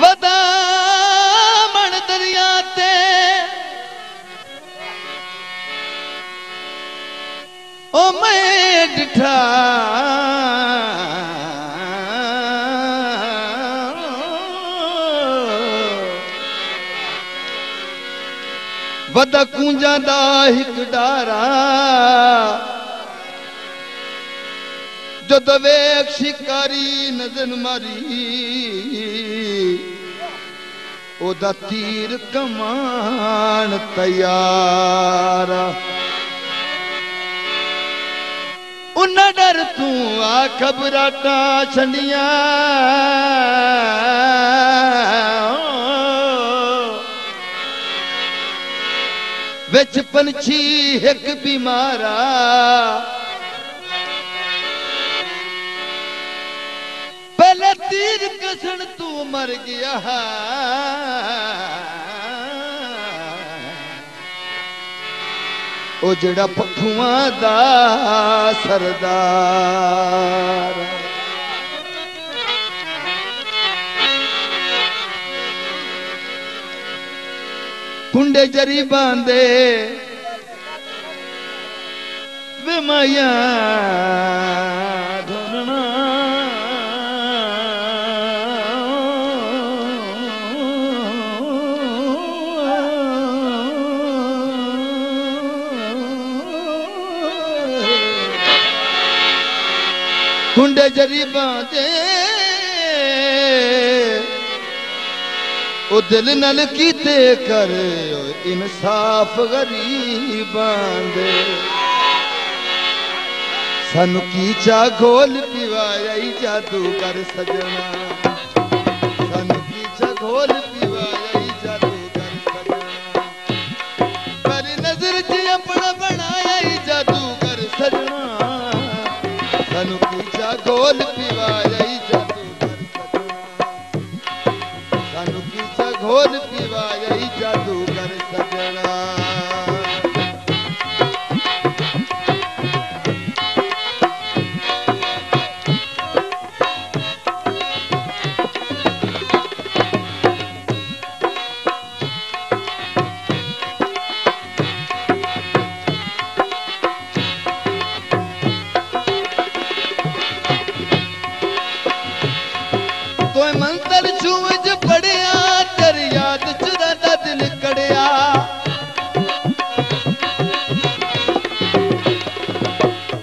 वदा मन दरिया ते ओ मैं डिठा वदा कूंजा दा हिक डारा जद वेख शिकारी नजर मारी ओदा तीर कमान तैयार उन्ना डर तू आ खबराटा छंडिया विच पंछी एक बीमारा पहले तीर कसन तू मर गया ओ जड़ा पखुआ दा सरदार कुंडे जरी बांधे वे माया धोना कुंडे जरी बांधे ओ दिल नल कीते कर इंसाफ गरीबां दे सानू की चा घोल पिवाया जादूगर सजना सानू की चा घोल पिवाया जादूगर सजना पर नजर च अपना बनाया जादूगर सजना सानू की चा घोल पिवाया घोल पिवाया जादूगर सजना तो मंतर छूज पड़िया याद चुरादा दिल कड़िया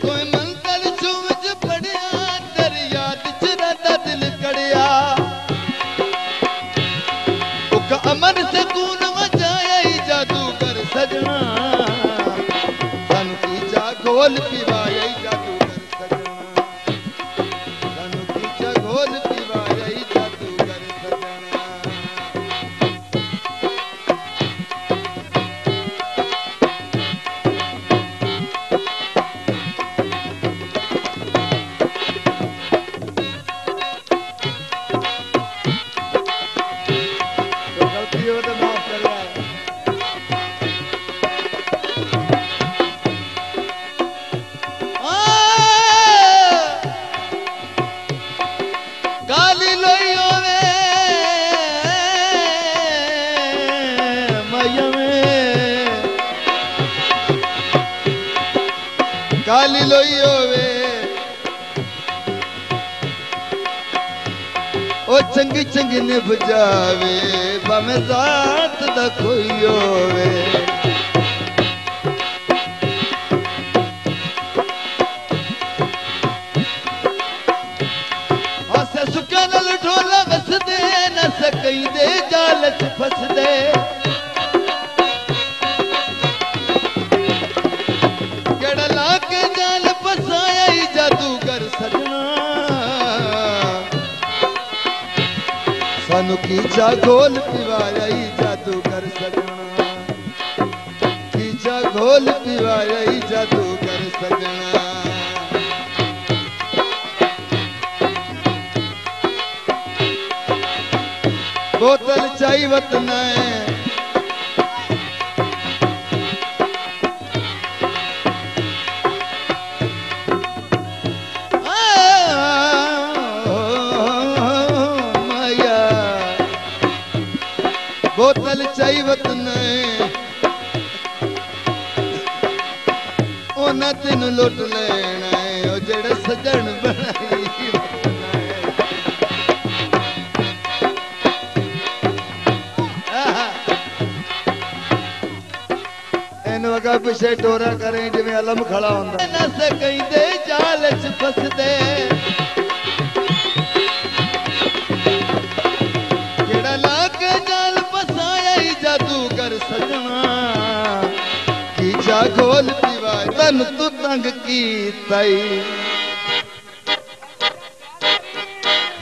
कोई मंगल चूज पड़िया तेरी याद चुरादा दिल कड़िया उक अमर से कून मचाया जादूगर सजना सानू की जा घोल पिवाया जादूगर सजना सानू की जा घोल पिवाया जादूगर सजना काली लोई होवे ओ चंगी चंगी ने बुझावे भावे जात दा कोई होवे हासे सुक्या नाल ढोला वसदे न सकई दे जाल च फसदे जादूगर सजना सानू की चा घोल पिवाया जादूगर सजना की चा घोल पिवाया जादूगर सजना बोतल चाई वतना बोतल चाई वतन ओना तेन लुट लेना है ओ जेड़े सजन बनाई वगा पिछे टोरा करें जिवें अलम खड़ा होंदा नस कहंदे जाल च फसदे जेड़ा ला के जाल फसाया ही जादूगर सजना की जा गोल पीवा तन तू तंग की तई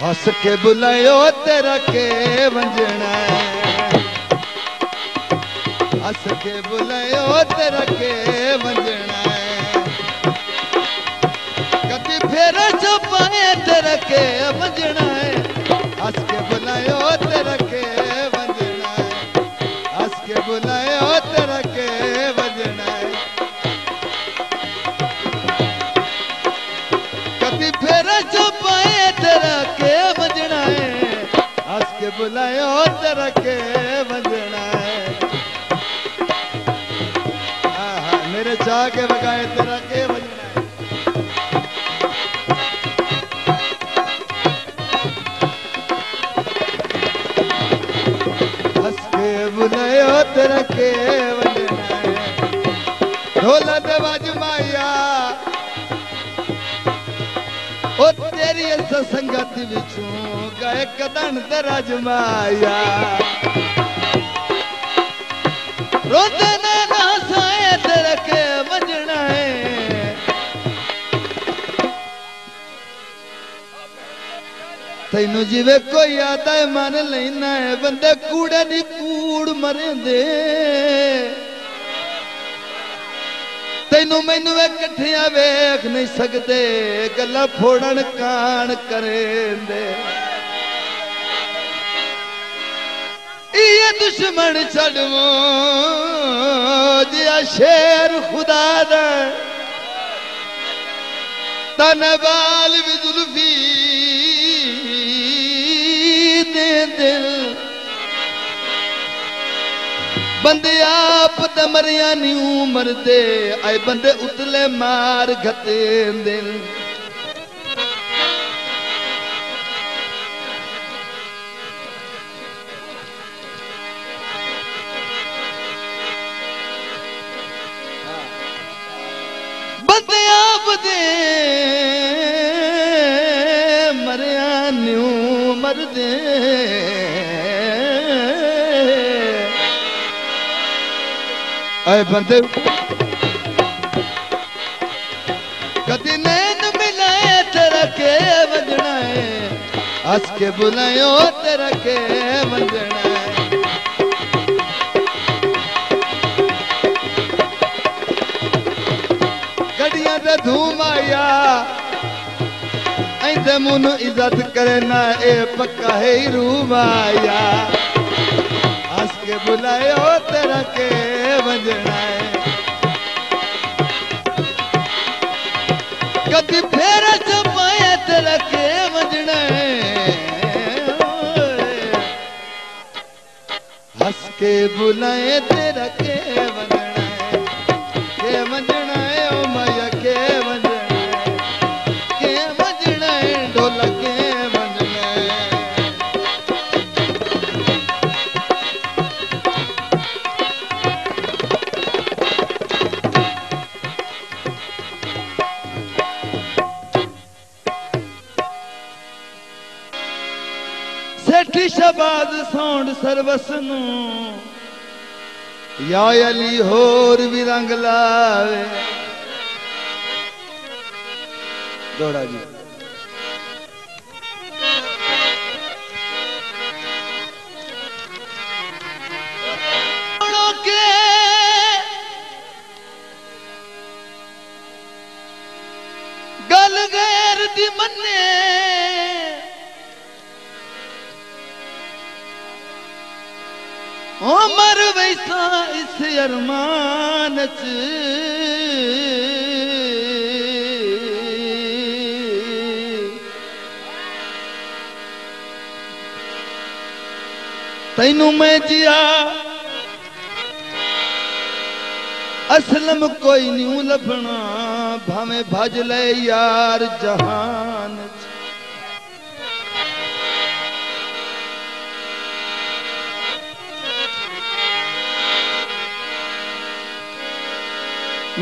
हस के बुलायो तेरा के वंजना हस के बुलायो तेरा के वंजना कभी फेर छपाए तेरा के वंजना हस के बुलायो तेरा के वंजना हस के बुलायो तेरा के वंजना कभी फेर छपाए तेरा के वंजना हस के बुलायो तेरा के वंजना मेरे चाह के बगाए तेरा के बजना हंस के बुलायो तेरा के बजना ढोला दे बाज माया ओ तेरी संगत विचों गाए कदन ते राज माया रोते ने नासाए तेरा के वंजना तैनू जिवे कोई आता है मन लेना है बंदे कूड़े दी कूड़ मरेंदे तैनू मैनू इकट्ठिया वेख नहीं सकते गल्ला फोड़न कान करेंदे ये दुश्मन छड़वो जिया शेर खुदा दा तनबाल भी जुल्फी दे दिल बंदे आप ते मरिया नी उमर दे आए बंदे उतले मार घते दिल बंदे आप दे मरिया न्यू मर दे आए बंदे कदी नैन मिलाए तेरा के वंजना है हंस के बुलायो तेरा के वंजना है गड़िया दे धूम आया ऐसे मुनु इज्जत करे ना ए पक्का है रूम आया हंस के बुलायो तेरा के वंजना है कभी फेर छपाया तेरा के वंजना है हंस के बुलाए तेरा के वंजना है ओ माया के वंजना है ढोला के वंजना है सेठी शबाज सौंड सरवस नू या अली होर भी रंग लावे दौड़ा जी गल गैर दी मन्ने ओ मर वैसा इस अरमान च तैनू मैं जिया असलम कोई नहीं लभना भावे भज ले यार जहान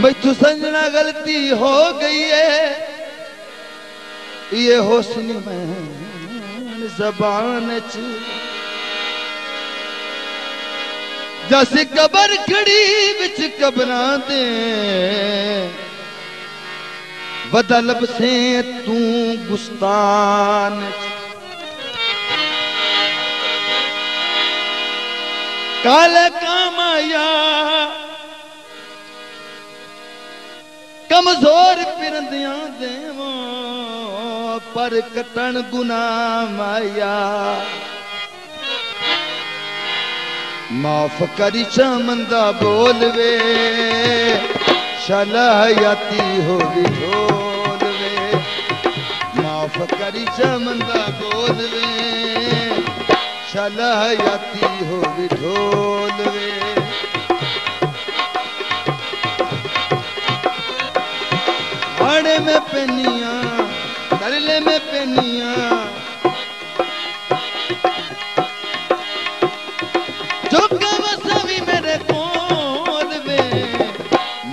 मैथू संजना गलती हो गई है ये होसनी में जबान च जैसे कबर खड़ी बिच कबरा दे बदलब से तू गुस्तान काले कामाया कमजोर पिरंदियां देवो पर कटन गुना माया माफ करी चमंदा बोलवे शलहयाती हो ढोलवे माफ करी चमंदा बोलवे शलहयाती हो ढोलवे आड़े में पेनिया तरले में पेनिया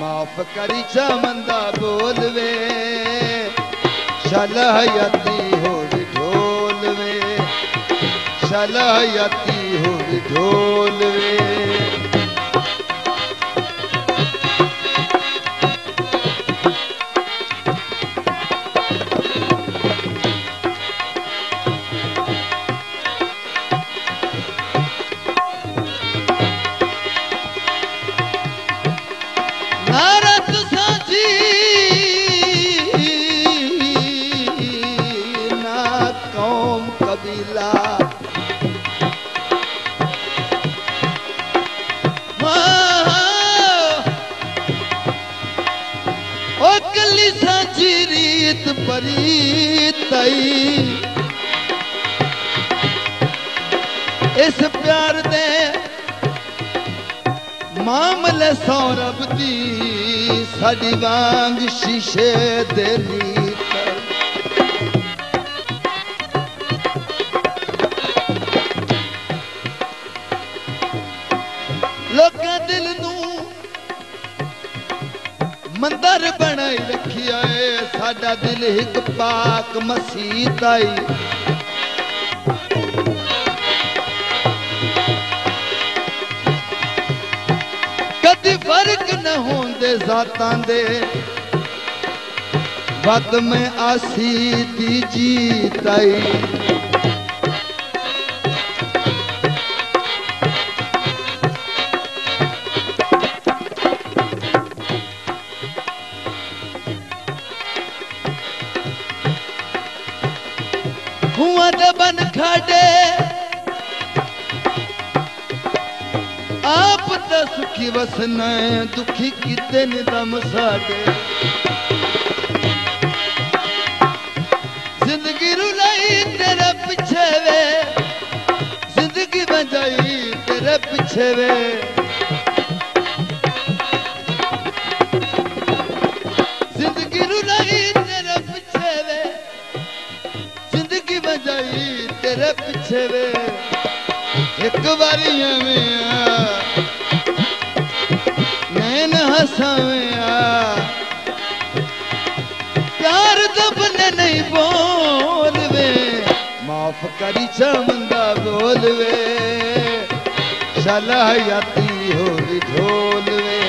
माफ करी चमंदा बोलवे शलहयाती हो ढोलवे शलहयाती हो ढोलवे इस प्यार दे मामले सौरभ दी साड़ी वांग शीशे दे नीत लोकां दिल नू मंदिर बनाई रखिया है साडा दिल एक पाक मसीत आई कदी फर्क न होंदे जातां दे वत में आसी दी जीत आई हुआ बन खाडे आप तो सुखी वसना दुखी किते निदम साडे जिंदगी रुलाई तेरे पीछे वे जिंदगी बजाई तेरे पीछे वे जिंदगी रुलाई तेरे पीछे वे तेरे पीछे वे एक बारी में नैन हंसावे प्यार दबने नहीं बोलवे माफ करी चमंदा बोलवे शलहयाती हो ढोलवे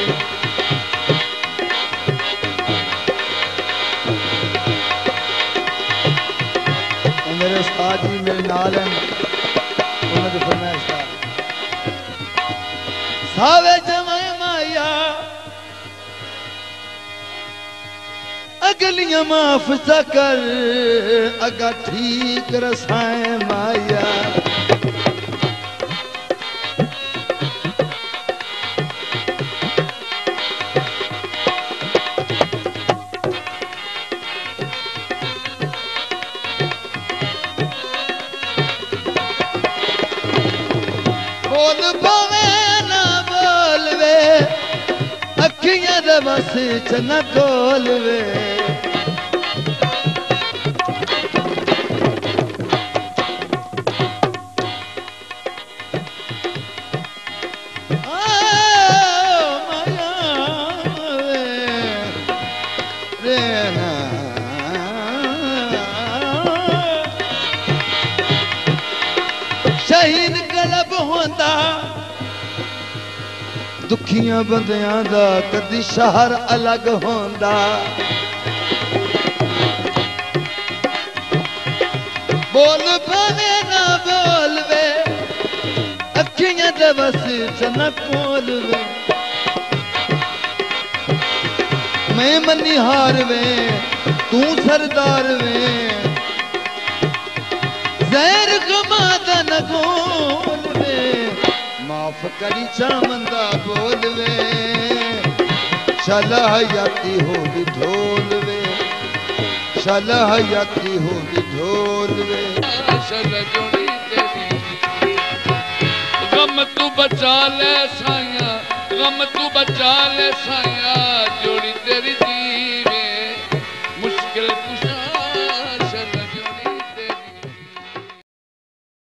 मेरे उस्ताद जी मेरे नाल हैं उन्होंने फरमाया सावे जमाए माया अगलियां माफ सा कर अगा ठीक रसाए माया बोल पावे ना बोलवे अखियां दे बस च न खोलवे शहीन गलब होंदा दुखियां बंदियां दा कदी शहर अलग होंदा बोल पावे ना बोलवे अखियां दे बस च न खोलवे मैं मनिहार वे तू सरदार वे ज़हर गमादा न गोलवे माफ करी चामंदा बोलवे शला हयाती होगी ढोलवे शला हयाती होगी ढोलवे शल जोड़ी तेरी गम तू बचा ले साया गम तू बचा ले साया